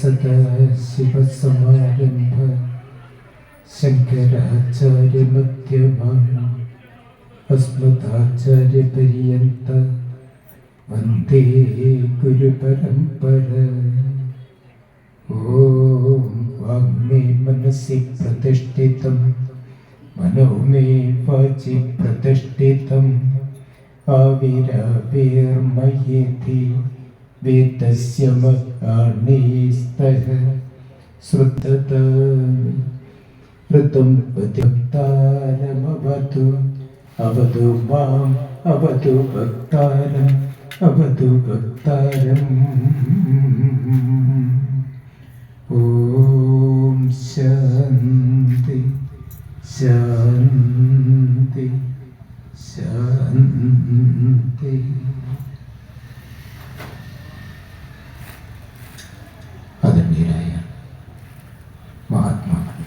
സദാശിവസമാരംഭ ശങ്കരാചാര്യമധ്യമാം അസ്മദാചാര്യപര്യന്ത വന്ദേ ഗുരുപരമ്പര. ഓം വാങ്മേ മനസി പ്രതിഷ്ഠിതം മനോമേ വാചി പ്രതിഷ്ഠിതം ആവിരാവിർമയേതി വേദസ്യ മഹാനീസ്തഃ ശ്രുതത ഋതം ഭക്താരമവതു അവതു മാം അവതു ഭക്താരം അവതു ഭക്താരം. ഓം ശാന്തി ശാന്തി ശാന്തി. ആദരണീയരായ മഹാത്മാക്കൾ,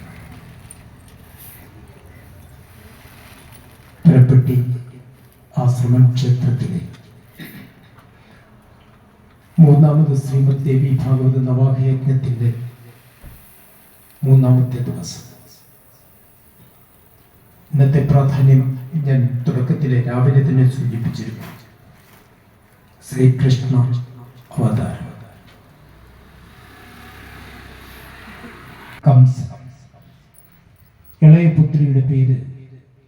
പരപ്പെട്ടി ആശ്രമം ക്ഷേത്രത്തിലെ മൂന്നാമത് ശ്രീമദ് ദേവി ഭാഗവത നവാഹയജ്ഞത്തിന്റെ മൂന്നാമത്തെ ദിവസം. ഇന്നത്തെ പ്രാധാന്യം ഞാൻ തുടക്കത്തിലെ രാവിലെ തന്നെ സൂചിപ്പിച്ചിരുന്നു. ശ്രീകൃഷ്ണ അവതാരം. കംസ ഇളയ പുത്രിയുടെ പേര്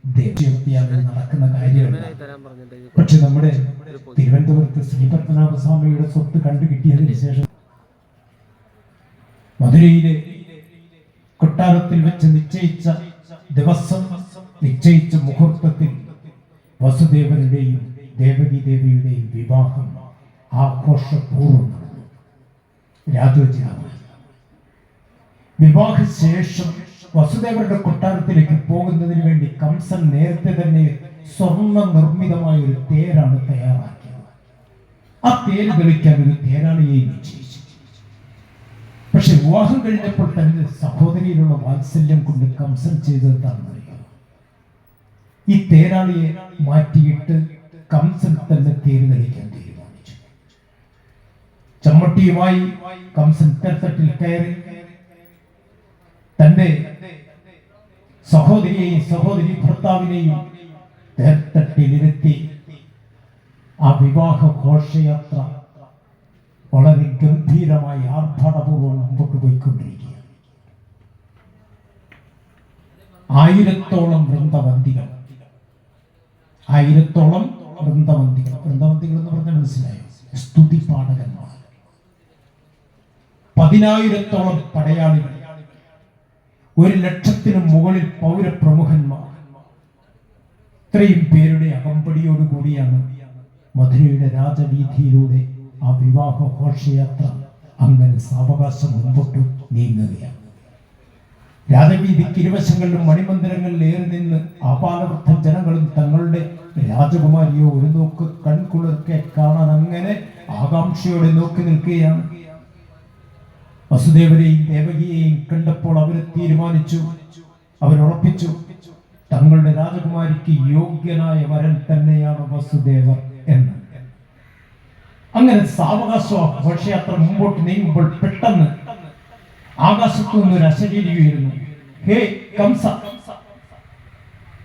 ദേവ്യാവിൽ നടക്കുന്ന കാര്യമല്ല. പക്ഷെ നമ്മുടെ തിരുവനന്തപുരത്ത് ശ്രീപത്മനാഭസ്വാമിയുടെ സ്വത്ത് കണ്ടുകിട്ടിയതിനു ശേഷം മധുരയിലെ കൊട്ടാരത്തിൽ വെച്ച് നിശ്ചയിച്ച ദിവസം, നിശ്ചയിച്ച മുഹൂർത്തത്തിൽ വസുദേവരുടെയും ദേവകി ദേവിയുടെയും വിവാഹം ആഘോഷപൂർവ്വം നടന്നു. രാജോചിതമായി വിവാഹശേഷം വസുദേവരുടെ കൊട്ടാരത്തിലേക്ക് പോകുന്നതിന് വേണ്ടി കംസൻ നേരത്തെ തന്നെ സ്വർണ്ണ നിർമ്മിതമായ ഒരു തേരാണ് തയ്യാറാക്കിയത്. ആ തേര് തെളിക്കാൻ ഒരു തേരാളിയെ നിശ്ചയിച്ചു. പക്ഷെ വിവാഹം കഴിഞ്ഞപ്പോൾ തന്റെ സഹോദരിയിലുള്ള വാത്സല്യം കൊണ്ട് കംസൻ ചെയ്തെന്താണെന്നറിയാം, ഈ തേരാളിയെ മാറ്റിയിട്ട് കംസൻ തന്നെ തേര് തെളിക്കാൻ തീരുമാനിച്ചു. ചമ്മട്ടിയുമായി കംസൻ തേർത്തട്ടിൽ കയറി തന്റെ സഹോദരിയെയും സഹോദരി ഭർത്താവിനെയും തേർത്തട്ടിലിരുത്തി ആ വിവാഹ ഘോഷയാത്ര വളരെ ഗംഭീരമായി ആർഭാടപൂർവ്വം മുമ്പോട്ട് പോയിക്കൊണ്ടിരിക്കുകയാണ്. 1000-ഓളം വൃന്ദവന്തികൾ, 1000-ഓളം വൃന്ദവന്തികൾ. വൃന്ദവന്തികൾ എന്ന് പറഞ്ഞാൽ മനസ്സിലായോ? സ്തുതി പാഠകന്മാർ. 10,000-ഓളം പടയാളികൾ, 1,00,000-ന് മുകളിൽ പൗരപ്രമുഖന്മാർ. ഇത്രയും പേരുടെ അകമ്പടിയോടുകൂടിയാണ് മധുരയുടെ രാജവീഥിയിലൂടെ ആ വിവാഹ ഘോഷയാത്ര അങ്ങനെ സാവകാശം മുമ്പോട്ട് നീങ്ങുകയാണ്. രാജവീതിക്ക് ഇരുവശങ്ങളിലും മണിമന്ദിരങ്ങളിൽ ഏറി നിന്ന് ആപാലവൃദ്ധ ജനങ്ങളും തങ്ങളുടെ രാജകുമാരിയോ ഒരു നോക്ക് കൺകുളിർക്കെ കാണാൻ അങ്ങനെ ആകാംക്ഷയോടെ നോക്കി നിൽക്കുകയാണ്. വസുദേവരെയും ദേവകിയെയും കണ്ടപ്പോൾ അവര് തീരുമാനിച്ചു, അവരുറപ്പിച്ചു, തങ്ങളുടെ രാജകുമാരിക്ക് യോഗ്യനായ വരൻ തന്നെയാണ് വസുദേവർ എന്ന്. അങ്ങനെ സാവകാശ ഘോഷയാത്ര മുമ്പോട്ട് നീങ്ങുമ്പോൾ പെട്ടെന്ന് ആകാശത്തു നിന്നൊരു അശരീരി ഉയരുന്നു. ഹേ കംസ,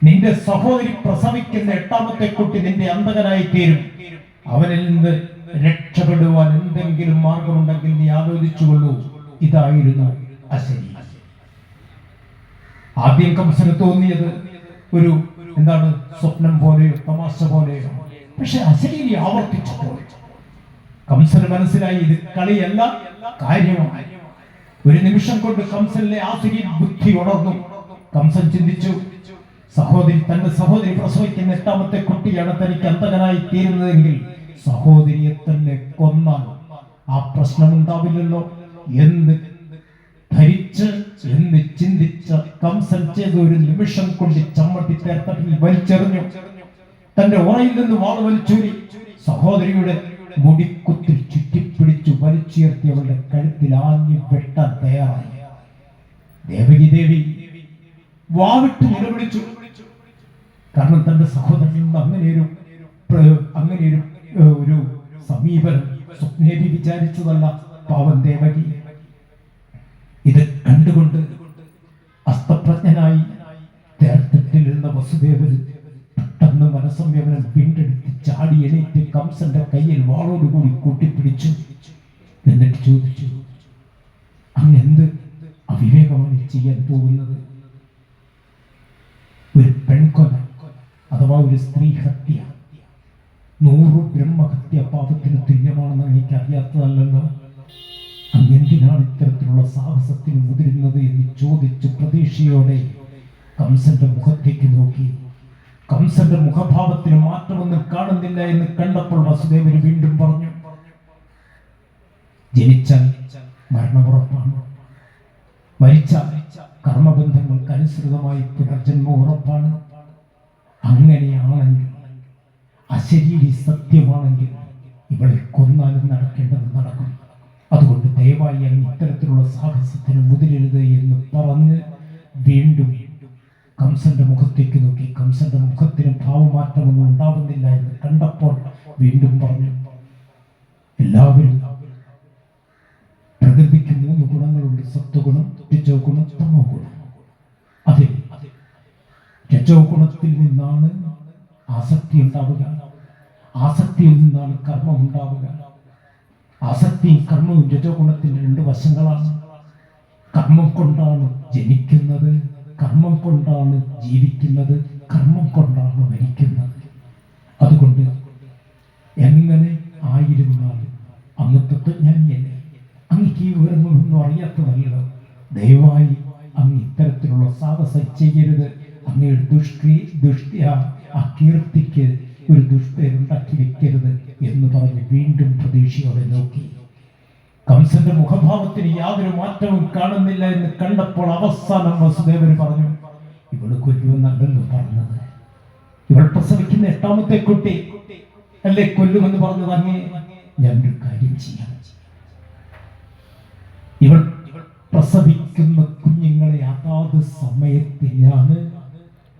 നിന്റെ സഹോദരി പ്രസവിക്കുന്ന 8ാമത്തെ കുട്ടി നിന്റെ അന്തകനായി തീരും. അവനിൽ നിന്ന് രക്ഷപ്പെടുവാൻ എന്തെങ്കിലും മാർഗമുണ്ടെങ്കിൽ നീ ആലോചിച്ചുകൊള്ളൂ. ഇതായിരുന്നു അശരീരി. ആദ്യം കംസന് തോന്നിയത് ഒരു എന്താണ്, സ്വപ്നം പോലെയോ തമാശ പോലെയോ. പക്ഷെ അശരീരി ആവർത്തിച്ചപ്പോൾ കംസന് മനസ്സിലായി ഇത് കളിയല്ല, കാര്യമായി. ഒരു നിമിഷം കൊണ്ട് കംസനിലെ ആസുരി ബുദ്ധി ഉണർന്നു. കംസൻ ചിന്തിച്ചു, തന്റെ സഹോദരി പ്രസവിക്കുന്ന 8ാമത്തെ കുട്ടിയാണ് തനിക്ക് അന്തകനായി തീരുന്നതെങ്കിൽ സഹോദരിയെ തന്നെ കൊന്നാൽ ആ പ്രശ്നമുണ്ടാവില്ലല്ലോ എന്ന് ധരിച്ച് എന്ന് ചിന്തിച്ച കംസൻ ചെയ്ത ഒരു നിമിഷം കൊണ്ട് ചമ്മട്ടി തേർത്തട്ടിൽ വലിച്ചെറിഞ്ഞു. തന്റെ ഉറയിൽ നിന്ന് വാൾ വലിച്ചൂരി സഹോദരിയുടെ മുടിക്കുത്തിൽ ചുറ്റിപ്പിടിച്ചു വലിച്ചുയർത്തി അവളുടെ കഴുത്തിൽ ആഞ്ഞു വെട്ടാൻ തയ്യാറായി. ദേവകി ദേവി വാവിട്ട് നിലവിളിച്ചു. കാരണം തന്റെ സഹോദരനിൽ നിന്ന് അങ്ങനെയൊരു സമീപനം സ്വപ്നേരി വിചാരിച്ചതല്ല പാവം ദേവകി. ഇത് കണ്ടുകൊണ്ട് അസ്തപ്രജ്ഞനായി തേർത്തട്ടിലിരുന്ന വസുദേവന് പെട്ടെന്ന് മനസ്സംയമനം വീണ്ടെടുത്ത് ചാടി എണീറ്റ് കംസന്റെ കയ്യിൽ വാളോടുകൂടി കൂട്ടിപ്പിടിച്ചു. എന്നിട്ട് ചോദിച്ചു, അങ്ങ് എന്ത് അവിവേകമാണ് ചെയ്യാൻ പോകുന്നത്? ഒരു പെൺകൊല അഥവാ ഒരു സ്ത്രീ ഹത്യ 100 ബ്രഹ്മഹത്യ പാപത്തിന് തുല്യമാണെന്ന് എനിക്ക് അറിയാത്തതല്ലോ. അങ്ങെന്തിനാണ് ഇത്തരത്തിലുള്ള സാഹസത്തിന് മുതിരുന്നത് എന്ന് ചോദിച്ച് പ്രതീക്ഷയോടെ കംസന്റെ മുഖത്തേക്ക് നോക്കി. കംസന്റെ മുഖഭാവത്തിന് മാറ്റമൊന്നും കാണുന്നില്ല എന്ന് കണ്ടപ്പോൾ വസുദേവന് വീണ്ടും പറഞ്ഞു, ജനിച്ചാൽ മരണമുറപ്പാണ്, മരിച്ചാൽ കർമ്മബന്ധങ്ങൾക്ക് അനുസൃതമായി പുനർജന്മം ഉറപ്പാണ്. അങ്ങനെയാണെങ്കിൽ അശരീരി സത്യമാണെങ്കിൽ ഇവളെ കൊന്നാലും നടക്കേണ്ടത് നടക്കും. അതുകൊണ്ട് ദയവായി അങ്ങ് ഇത്തരത്തിലുള്ള സാഹസത്തിന് മുതിരരുത് എന്ന് പറഞ്ഞ് വീണ്ടും കംസന്റെ മുഖത്തേക്ക് നോക്കി. കംസന്റെ മുഖത്തിന് ഭാവമാറ്റമൊന്നും ഉണ്ടാവുന്നില്ല എന്ന് കണ്ടപ്പോൾ വീണ്ടും പറഞ്ഞു, എല്ലാവരും പ്രകൃതിക്ക് 3 ഗുണങ്ങളുണ്ട്: സത്വഗുണം, രജോ ഗുണം, തമോ ഗുണം. അതിൽ രജോ ഗുണത്തിൽ നിന്നാണ് ആസക്തി ഉണ്ടാവുക, ആസക്തിയിൽ നിന്നാണ് കർമ്മം ഉണ്ടാവുക. ആസക്തിയും കർമ്മവും രജോ ഗുണത്തിന്റെ 2 വശങ്ങളാണ്. കർമ്മം കൊണ്ടാണ് ജനിക്കുന്നത്, കർമ്മം കൊണ്ടാണ് ജീവിക്കുന്നത്, കർമ്മം കൊണ്ടാണ് മരിക്കുന്നത്. അതുകൊണ്ട് എങ്ങനെ ആയിരുന്നാലും അങ്ങ് തത്വജ്ഞാനിയല്ലേ, അങ്ങക്ക് ഈ വിവരങ്ങളൊന്നും അറിയാത്തതല്ലോ. ദയവായി അങ്ങ് ഇത്തരത്തിലുള്ള സാഹസം ചെയ്യരുത്. അങ്ങയുടെ ആ കീർത്തിക്ക് ഒരു ദുഷ്പേരുണ്ടാക്കി വെക്കരുത് എന്ന് പറഞ്ഞ് വീണ്ടും പ്രതീക്ഷയോടെ നോക്കി. കംസന്റെ മുഖഭാവത്തിന് യാതൊരു മാറ്റവും കാണുന്നില്ല എന്ന് കണ്ടപ്പോൾ അവസാനം വസുദേവന് പറഞ്ഞു, ഇവള് കൊല്ലുമെന്നല്ലല്ലോ പറഞ്ഞത്, ഇവൾ പ്രസവിക്കുന്ന 8ാമത്തെ കുട്ടി അല്ലേ കൊല്ലുമെന്ന് പറഞ്ഞത്. അങ്ങേ ഞാനൊരു കാര്യം ചെയ്യാം, ഇവൾ പ്രസവിക്കുന്ന കുഞ്ഞുങ്ങളെ അതാത് സമയത്ത് ഞാൻ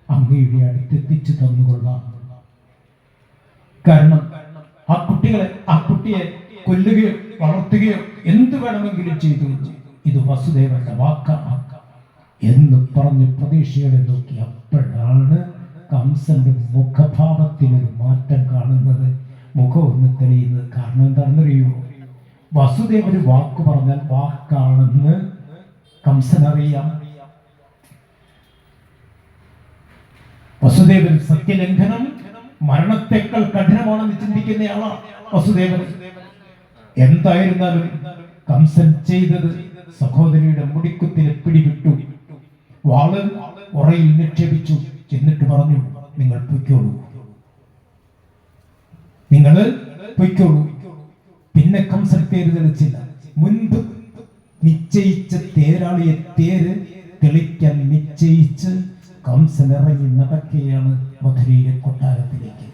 അങ്ങയുടെ അടുത്തെത്തിച്ചു തന്നുകൊള്ളാം. കാരണം ആ കുട്ടിയെ കൊല്ലുകയോ വളർത്തുകയോ എന്ത് വേണമെങ്കിലും ചെയ്തു, ഇത് വസുദേവന്റെ വാക്കാണ് എന്ന് പറഞ്ഞ് പ്രതീക്ഷയോടെ നോക്കി. അപ്പോഴാണ് കംസന്റെ മുഖഭാവത്തിനൊരു മാറ്റം കാണുന്നത്, മുഖം ഒന്ന് തെളിയുന്നത്. കാരണം എന്താണെന്നറിയുമോ? വസുദേവന് വാക്ക് പറഞ്ഞാൽ വാക്കാണെന്ന് കംസനറിയാം. വസുദേവൻ സത്യലംഘനം മരണത്തെക്കാൾ കഠിനമാണെന്ന് ചിന്തിക്കുന്നയാളാണ് വസുദേവൻ. എന്തായിരുന്നാലും കംസൻ ചെയ്തത് സഹോദരിയുടെ മുടിക്കുത്തിനെ പിടിവിട്ടു, വാള് ഉറയിൽ നിക്ഷേപിച്ചു. എന്നിട്ട് പറഞ്ഞു, നിങ്ങൾ പൊയ്ക്കോളൂ, നിങ്ങൾ പൊയ്ക്കോളൂ. പിന്നെ കംസൻ തേര് തെളിച്ചില്ല. മുൻപ് നിശ്ചയിച്ച തേരാളിയെ തേര് തെളിക്കാൻ നിശ്ചയിച്ച് കംസൻ ഇറങ്ങി നടക്കുകയാണ് മധുരയിലെ കൊട്ടാരത്തിലേക്ക്.